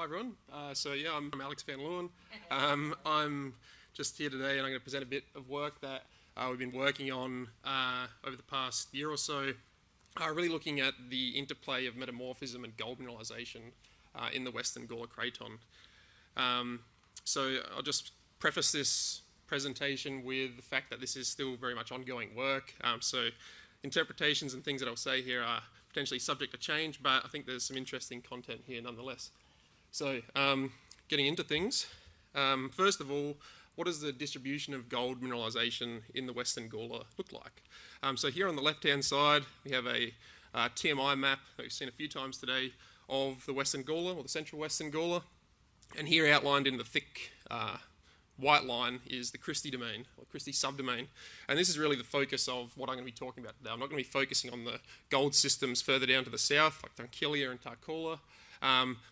Hi everyone. I'm Alex van Leeuwen. I'm just here today and I'm going to present a bit of work that we've been working on over the past year or so, really looking at the interplay of metamorphism and gold mineralisation in the Western Gawler Craton. So I'll just preface this presentation with the fact that this is still very much ongoing work. So interpretations and things that I'll say here are potentially subject to change, but I think there's some interesting content here nonetheless. So getting into things, first of all, what does the distribution of gold mineralisation in the Western Gawler look like? So here on the left-hand side, we have a TMI map that we've seen a few times today of the Western Gawler, or the central Western Gawler. And here outlined in the thick white line is the Christie domain, or Christie subdomain. And this is really the focus of what I'm going to be talking about today. I'm not going to be focusing on the gold systems further down to the south, like Dunkilia and Tarcoola.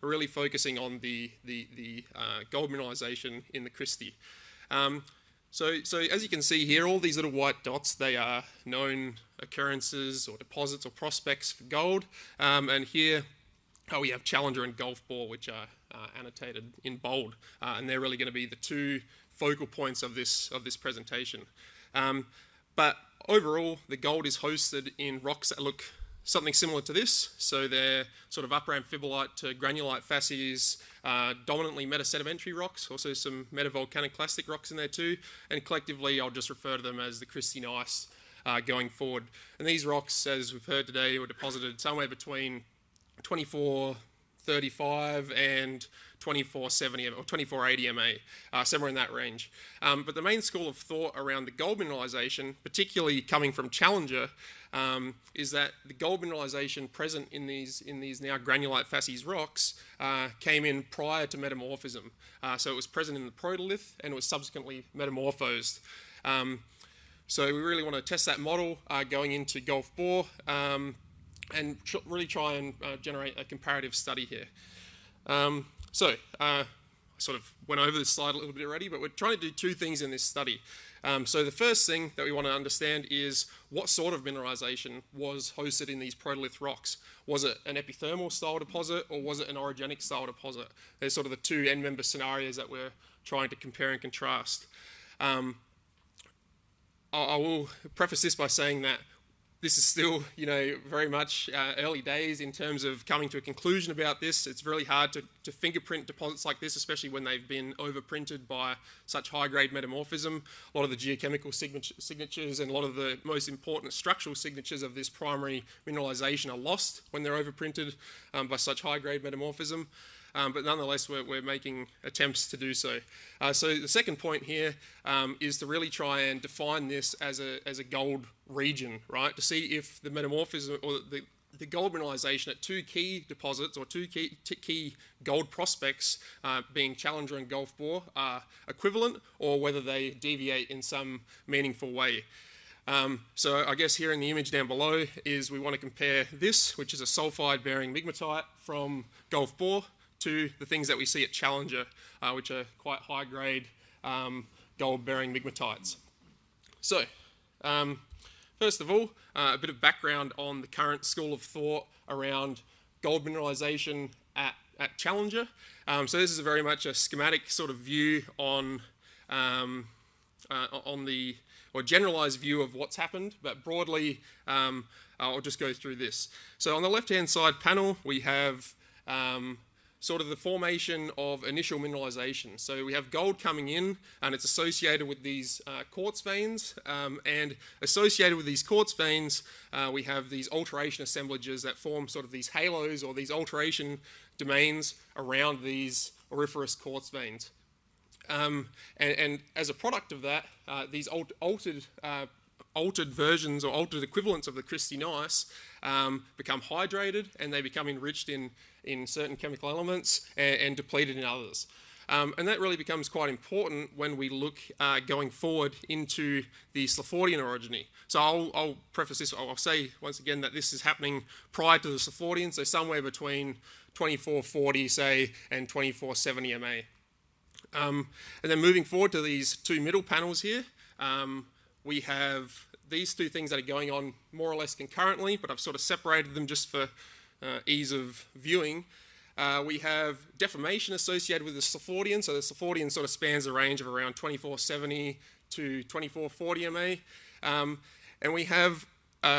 We're really focusing on the gold mineralisation in the Christie. So as you can see here, all these little white dots, they are known occurrences or deposits or prospects for gold. And here we have Challenger and Gulf Bore, which are annotated in bold, and they're really going to be the two focal points of this presentation. But overall, the gold is hosted in rocks that look something similar to this. So they're sort of upper amphibolite to granulite facies, dominantly metasedimentary rocks, also some metavolcanic clastic rocks in there too, and collectively I'll just refer to them as the Christie gneiss going forward. And these rocks, as we've heard today, were deposited somewhere between 2435 and 2470 or 2480 MA, somewhere in that range. But the main school of thought around the gold mineralisation, particularly coming from Challenger, is that the gold mineralisation present in these now granulite facies rocks came in prior to metamorphism. So it was present in the protolith and it was subsequently metamorphosed. So we really want to test that model going into Gulf Bore and really try and generate a comparative study here. I sort of went over this slide a little bit already, but we're trying to do two things in this study. So the first thing that we want to understand is what sort of mineralisation was hosted in these protolith rocks. Was it an epithermal style deposit or was it an orogenic style deposit? There's sort of the two end-member scenarios that we're trying to compare and contrast. I will preface this by saying that this is still, very much early days in terms of coming to a conclusion about this. It's really hard to fingerprint deposits like this, especially when they've been overprinted by such high-grade metamorphism. A lot of the geochemical signatures and a lot of the most important structural signatures of this primary mineralisation are lost when they're overprinted by such high-grade metamorphism. But nonetheless, we're making attempts to do so. So the second point here is to really try and define this as a gold region, right? To see if the metamorphism or the gold mineralisation at two key deposits or two key gold prospects, being Challenger and Gulf Bore, are equivalent or whether they deviate in some meaningful way. So I guess here in the image down below is we want to compare this, which is a sulfide-bearing migmatite from Gulf Bore, to the things that we see at Challenger, which are quite high-grade gold-bearing migmatites. So, first of all, a bit of background on the current school of thought around gold mineralisation at Challenger. So this is very much a schematic sort of view on the, or generalised view of what's happened, but broadly, I'll just go through this. So on the left-hand side panel, we have sort of the formation of initial mineralisation. So we have gold coming in and it's associated with these quartz veins, and associated with these quartz veins we have these alteration assemblages that form sort of these halos or these alteration domains around these auriferous quartz veins. And as a product of that, these altered versions or altered equivalents of the Christie gneiss become hydrated and they become enriched in certain chemical elements and depleted in others. And that really becomes quite important when we look going forward into the Slefordian orogeny. So I'll preface this, I'll say once again that this is happening prior to the Slefordian, so somewhere between 2440, say, and 2470 MA. And then moving forward to these two middle panels here, we have these two things that are going on more or less concurrently, but I've sort of separated them just for ease of viewing. We have deformation associated with the Slifordian. So the Slifordian sort of spans a range of around 2470 to 2440 MA. And we have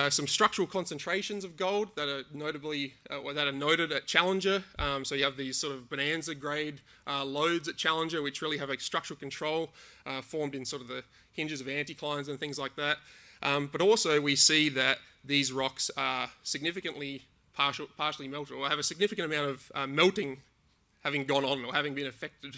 some structural concentrations of gold that are noted at Challenger. So you have these sort of bonanza grade lodes at Challenger, which really have a structural control formed in sort of the hinges of anticlines and things like that. But also we see that these rocks are significantly partially melted, or have a significant amount of melting having gone on, or having been affected.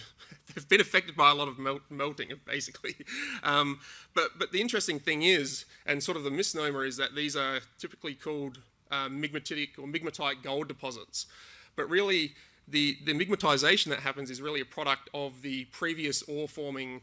They've been affected by a lot of melting, basically. But the interesting thing is, and sort of the misnomer is, that these are typically called migmatic or migmatite gold deposits. But really, the migmatization that happens is really a product of the previous ore forming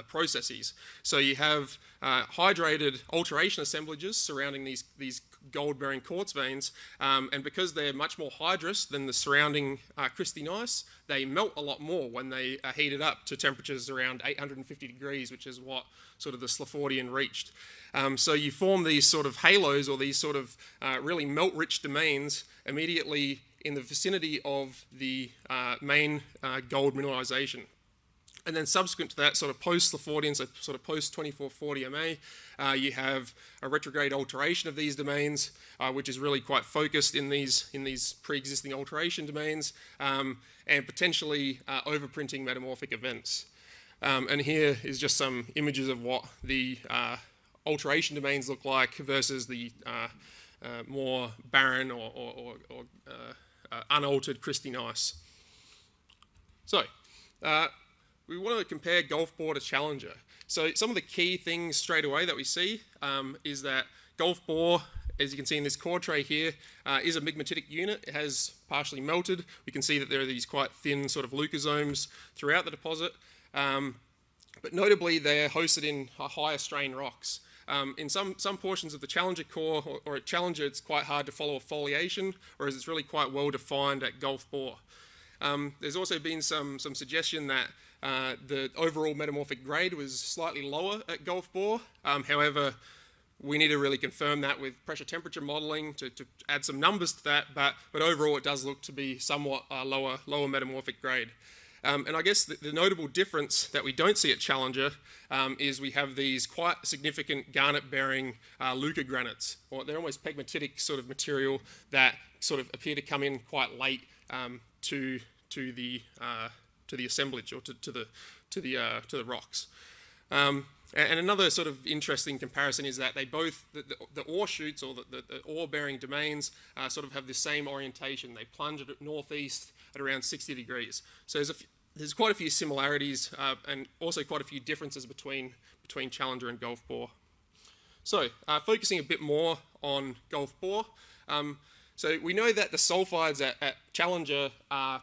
processes. So you have hydrated alteration assemblages surrounding these gold-bearing quartz veins, and because they're much more hydrous than the surrounding crystalline gneiss, they melt a lot more when they are heated up to temperatures around 850 degrees, which is what sort of the Slifordian reached. So you form these sort of halos, or these sort of really melt-rich domains immediately in the vicinity of the main gold mineralization. And then subsequent to that, sort of post-Slifordian, so sort of post-2440 MA, you have a retrograde alteration of these domains, which is really quite focused in these pre-existing alteration domains, and potentially overprinting metamorphic events. And here is just some images of what the alteration domains look like versus the more barren or unaltered crystalline gneiss. So, we want to compare Gulf Bore to Challenger. So some of the key things straight away that we see is that Gulf Bore, as you can see in this core tray here, is a migmatic unit. It has partially melted. We can see that there are these quite thin sort of leucosomes throughout the deposit. But notably, they're hosted in higher strain rocks. In some portions of the Challenger core, or at Challenger, it's quite hard to follow a foliation, whereas it's really quite well defined at Gulf Bore. There's also been some suggestion that the overall metamorphic grade was slightly lower at Gulf Bore. However, we need to really confirm that with pressure temperature modelling to add some numbers to that, but overall it does look to be somewhat lower metamorphic grade. And I guess the notable difference that we don't see at Challenger is we have these quite significant garnet-bearing leucogranites, or they're almost pegmatitic sort of material that sort of appear to come in quite late to the assemblage, or to the rocks. And another sort of interesting comparison is that they both, the ore shoots, or the ore-bearing domains, sort of have the same orientation. They plunge at northeast at around 60 degrees. So there's quite a few similarities and also quite a few differences between Challenger and Gulf Bore. So focusing a bit more on Gulf Bore. So we know that the sulfides at Challenger are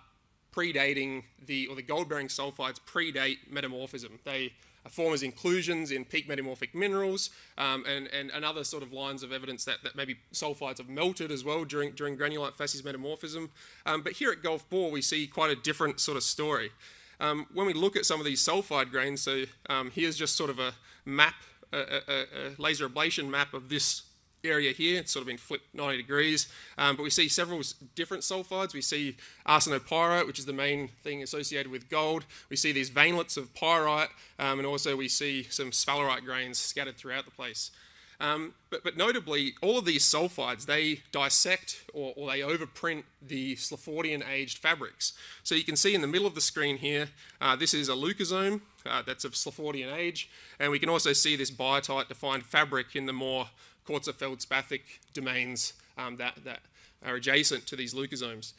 predating the gold-bearing sulfides predate metamorphism. They form as inclusions in peak metamorphic minerals, and other sort of lines of evidence that maybe sulfides have melted as well during granulite facies metamorphism. But here at Gulf Bore, we see quite a different sort of story. When we look at some of these sulfide grains, so here's just sort of a map, a laser ablation map of this area here. It's sort of been flipped 90 degrees, but we see several different sulfides. We see arsenopyrite, which is the main thing associated with gold. We see these veinlets of pyrite, and also we see some sphalerite grains scattered throughout the place. But notably, all of these sulfides, they dissect or they overprint the Slifordian aged fabrics. So you can see in the middle of the screen here, this is a leucosome that's of Slifordian age, and we can also see this biotite defined fabric in the more quartzo-feldspathic domains that are adjacent to these leucosomes.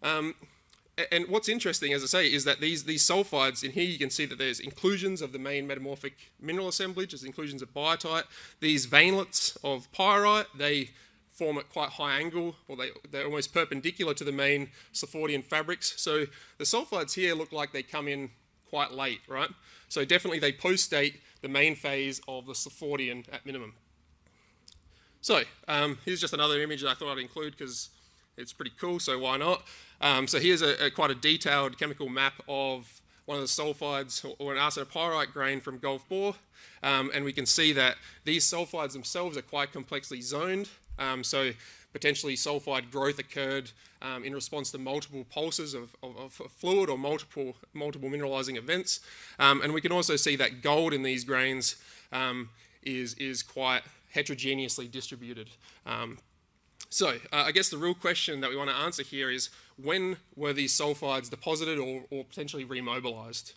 And what's interesting, as I say, is that these sulfides, in here you can see that there's inclusions of the main metamorphic mineral assemblage, there's inclusions of biotite. These veinlets of pyrite, they form at quite high angle, or they're almost perpendicular to the main Slifordian fabrics. So the sulfides here look like they come in quite late, right? So definitely they post-date the main phase of the Slifordian at minimum. So here's just another image that I thought I'd include because it's pretty cool, so why not? So here's quite a detailed chemical map of one of the sulfides, or an arsenopyrite grain from Gulf Bore, and we can see that these sulfides themselves are quite complexly zoned, so potentially sulfide growth occurred in response to multiple pulses of fluid or multiple mineralizing events. And we can also see that gold in these grains is quite heterogeneously distributed. So I guess the real question that we want to answer here is, when were these sulfides deposited or potentially remobilized?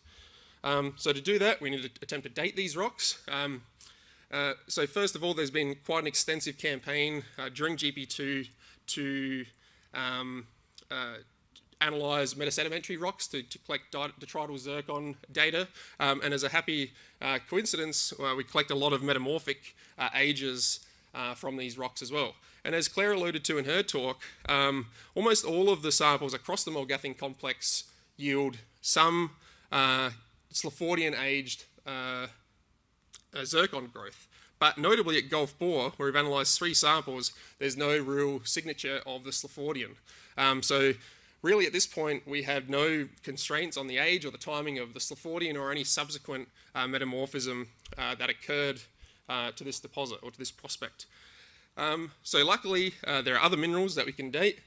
So to do that, we need to attempt to date these rocks. So first of all, there's been quite an extensive campaign during GP2 to analyse metasedimentary rocks to collect detrital zircon data, and as a happy coincidence, we collect a lot of metamorphic ages from these rocks as well. And as Claire alluded to in her talk, almost all of the samples across the Mulgathian complex yield some Slifordian aged zircon growth. But notably at Gulf Bore, where we've analysed 3 samples, there's no real signature of the Slifordian. So really at this point, we have no constraints on the age or the timing of the Slifordian or any subsequent metamorphism that occurred to this deposit or to this prospect. So luckily, there are other minerals that we can date.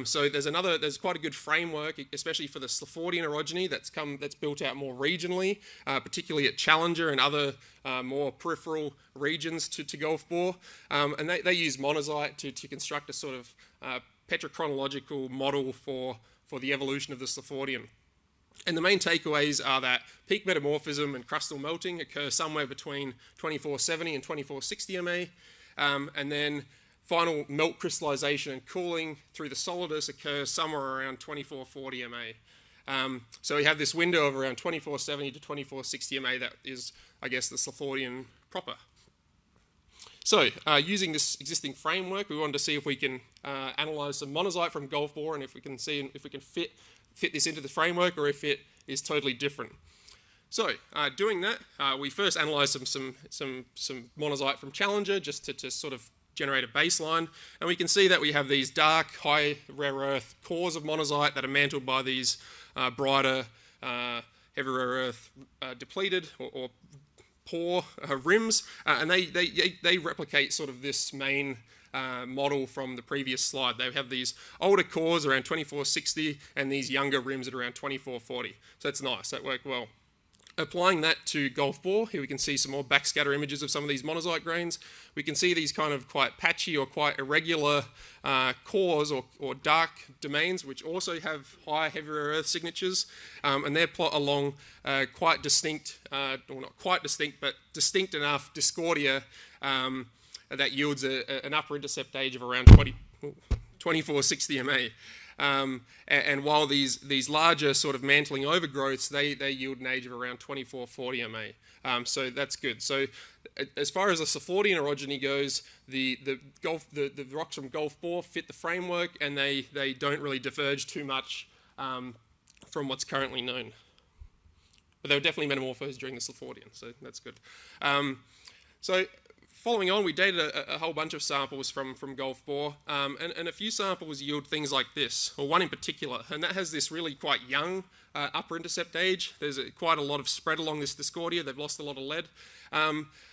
So there's quite a good framework, especially for the Slifordian orogeny that's built out more regionally, particularly at Challenger and other more peripheral regions to Gulf Bore. And they use monazite to construct a sort of petrochronological model for the evolution of the Slifordian. And the main takeaways are that peak metamorphism and crustal melting occur somewhere between 2470 and 2460 MA. And then final melt crystallization and cooling through the solidus occurs somewhere around 2440 MA. So we have this window of around 2470 to 2460 MA that is, I guess, the Slifordian proper. So using this existing framework, we wanted to see if we can analyse some monazite from Gulf Bore and if we can see if we can fit this into the framework or if it is totally different. So doing that, we first analysed some monazite from Challenger just to sort of generate a baseline, and we can see that we have these dark, high rare earth cores of monazite that are mantled by these brighter, heavy rare earth depleted or poor rims, and they replicate sort of this main model from the previous slide. They have these older cores around 2460 and these younger rims at around 2440. So that's nice, that worked well. Applying that to Gulf Bore, here we can see some more backscatter images of some of these monazite grains. We can see these kind of quite patchy or quite irregular cores or dark domains, which also have high heavy rare earth signatures, and they're plot along quite distinct, or not quite distinct, but distinct enough Discordia that yields an upper intercept age of around 2460 MA. And while these larger sort of mantling overgrowths, they yield an age of around 2440 MA. So that's good. So as far as the Slifordian orogeny goes, the rocks from Gulf Bore fit the framework, and they don't really diverge too much from what's currently known. But they were definitely metamorphosed during the Slifordian, so that's good. So following on, we dated a whole bunch of samples from Gulf Bore, and a few samples yield things like this, or one in particular, and that has this really quite young upper intercept age. There's quite a lot of spread along this Discordia. They've lost a lot of lead.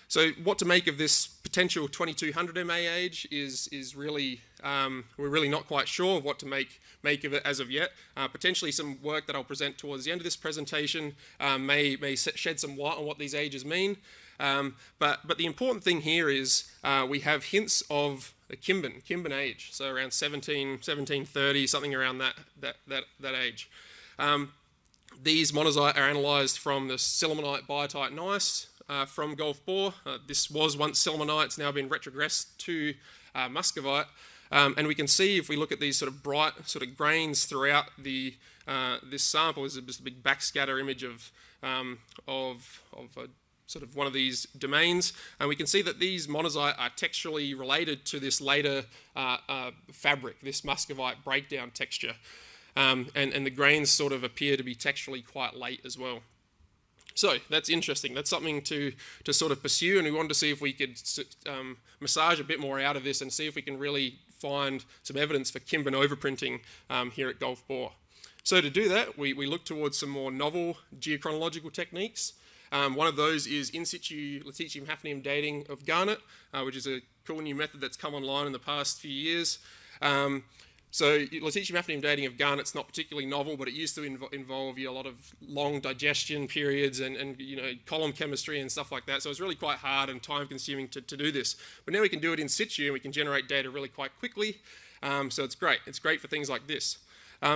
So what to make of this potential 2200 MA age is really, we're really not quite sure of what to make of it as of yet. Potentially some work that I'll present towards the end of this presentation may shed some light on what these ages mean. But the important thing here is we have hints of the Kimban age, so around 1730, something around that age. These monazite are analysed from the sillimanite biotite gneiss from Gulf Bore. This was once sillimanite, it's now been retrogressed to muscovite. And we can see, if we look at these sort of bright sort of grains throughout this sample, is just a big backscatter image of sort of one of these domains, and we can see that these monazite are texturally related to this later fabric, this muscovite breakdown texture, and the grains sort of appear to be texturally quite late as well. So that's interesting. That's something to sort of pursue, and we wanted to see if we could massage a bit more out of this and see if we can really find some evidence for Kimban overprinting here at Gulf Bore. So to do that, we look towards some more novel geochronological techniques. One of those is in situ lutetium hafnium dating of garnet, which is a cool new method that's come online in the past few years. So lutetium-hafnium dating of garnet's not particularly novel, but it used to involve a lot of long digestion periods and column chemistry and stuff like that. So it's really quite hard and time-consuming to do this. But now we can do it in situ and we can generate data really quite quickly. So it's great. It's great for things like this.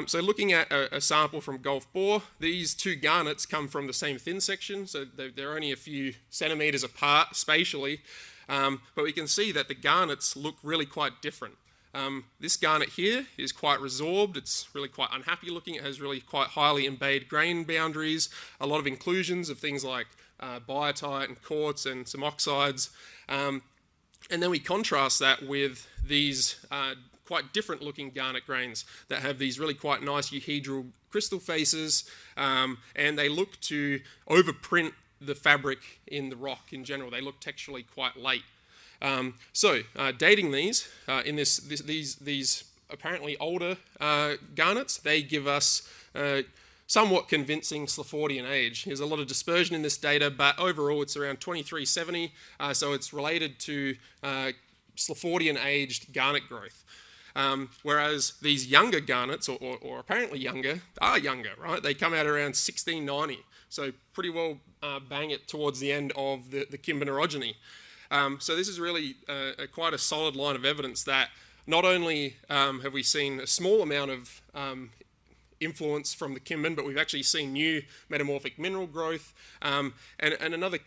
So looking at a sample from Gulf Bore, these two garnets come from the same thin section, so they're only a few centimetres apart spatially. But we can see that the garnets look really quite different. This garnet here is quite resorbed, it's really quite unhappy looking, it has really quite highly embayed grain boundaries, a lot of inclusions of things like biotite and quartz and some oxides. And then we contrast that with these quite different looking garnet grains that have these really quite nice euhedral crystal faces, and they look to overprint the fabric in the rock in general. They look texturally quite late. Dating these in these apparently older garnets, they give us somewhat convincing Slefordian age. There's a lot of dispersion in this data, but overall it's around 2370, so it's related to Slefordian aged garnet growth. Whereas these younger garnets, or apparently younger, are younger, right? They come out around 1690, so pretty well bang it towards the end of the Kimber orogeny. So this is really quite a solid line of evidence that not only have we seen a small amount of influence from the Kimber, but we've actually seen new metamorphic mineral growth. And another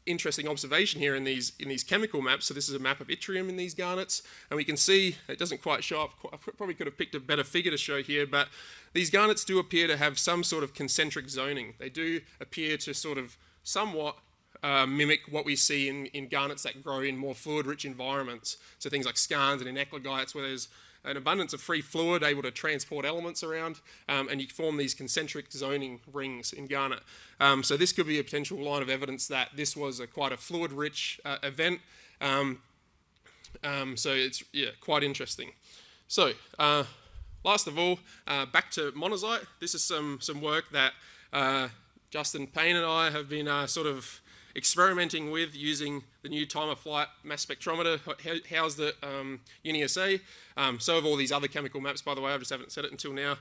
interesting observation here in these chemical maps, so this is a map of yttrium in these garnets, and we can see, it doesn't quite show up, I probably could have picked a better figure to show here, but these garnets do appear to have some sort of concentric zoning. They do appear to sort of somewhat mimic what we see in garnets that grow in more fluid-rich environments. So things like skarns and in eclogites, where there's an abundance of free fluid able to transport elements around, and you form these concentric zoning rings in garnet. So this could be a potential line of evidence that this was quite a fluid-rich event. So it's quite interesting. So last of all, back to monazite. This is some work that Justin Payne and I have been sort of experimenting with using the new time-of-flight mass spectrometer housed at UniSA. So have all these other chemical maps, by the way. I just haven't said it until now.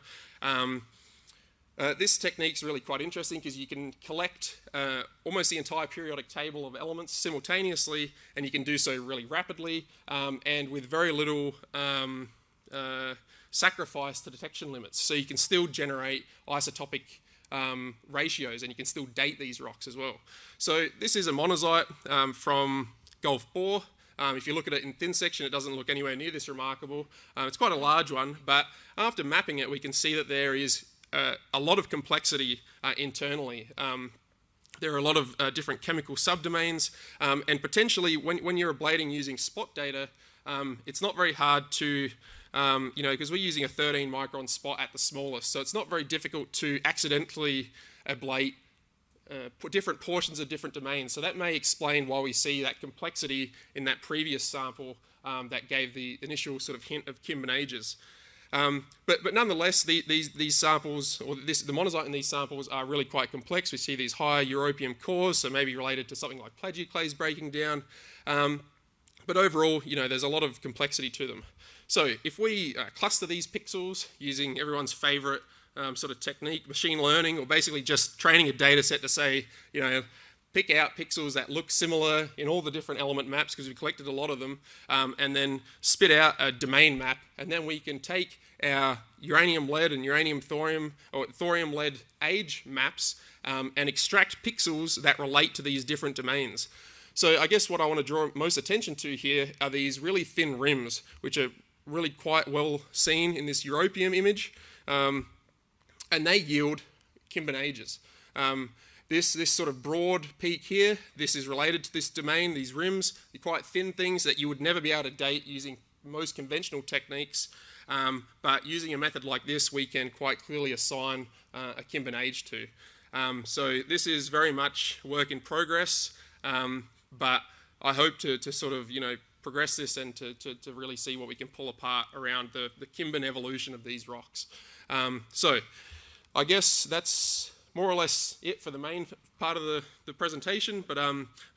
This technique's really quite interesting because you can collect almost the entire periodic table of elements simultaneously, and you can do so really rapidly and with very little sacrifice to detection limits. So you can still generate isotopic ratios, and you can still date these rocks as well. So this is a monazite from Gulf Bore. If you look at it in thin section, it doesn't look anywhere near this remarkable. It's quite a large one, but after mapping it, we can see that there is a lot of complexity internally. There are a lot of different chemical subdomains, and potentially when you're ablating using spot data, it's not very hard to because we're using a 13 micron spot at the smallest, so it's not very difficult to accidentally ablate different portions of different domains. So that may explain why we see that complexity in that previous sample that gave the initial sort of hint of Kimber ages. But nonetheless, these samples, or the monazite in these samples, are really quite complex. We see these high europium cores, so maybe related to something like plagioclase breaking down. But overall, there's a lot of complexity to them. So if we cluster these pixels using everyone's favorite sort of technique, machine learning, or basically just training a data set to say, pick out pixels that look similar in all the different element maps, because we collected a lot of them, and then spit out a domain map, and then we can take our uranium lead and uranium thorium, or thorium lead age maps, and extract pixels that relate to these different domains. So I guess what I want to draw most attention to here are these really thin rims, which are really quite well seen in this europium image, and they yield Kimber ages. This sort of broad peak here, this is related to this domain, these rims, they're quite thin things that you would never be able to date using most conventional techniques, but using a method like this, we can quite clearly assign a Kimber age to. So this is very much work in progress, but I hope to sort of, progress this and to really see what we can pull apart around the Kimber evolution of these rocks. So I guess that's more or less it for the main part of the presentation, but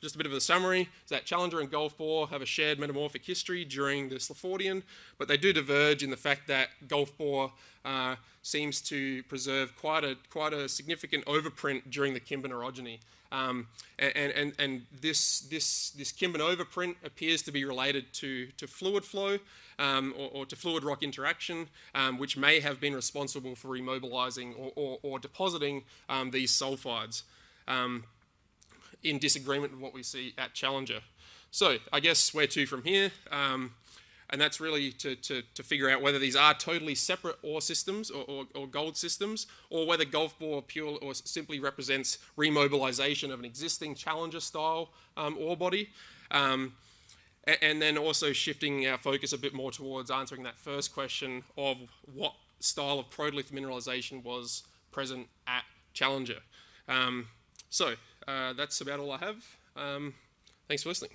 just a bit of a summary is that Challenger and Gulf Bore have a shared metamorphic history during the Slefordian, but they do diverge in the fact that Gulf Bore seems to preserve quite a significant overprint during the Kimban orogeny. And this Kimban overprint appears to be related to fluid flow or to fluid rock interaction, which may have been responsible for remobilizing or depositing these sulfides in disagreement with what we see at Challenger. So I guess where to from here? And that's really to figure out whether these are totally separate ore systems or gold systems, or whether Gulf Bore pure or simply represents remobilization of an existing Challenger-style ore body. And then also shifting our focus a bit more towards answering that first question of what style of protolith mineralization was present at Challenger. So that's about all I have. Thanks for listening.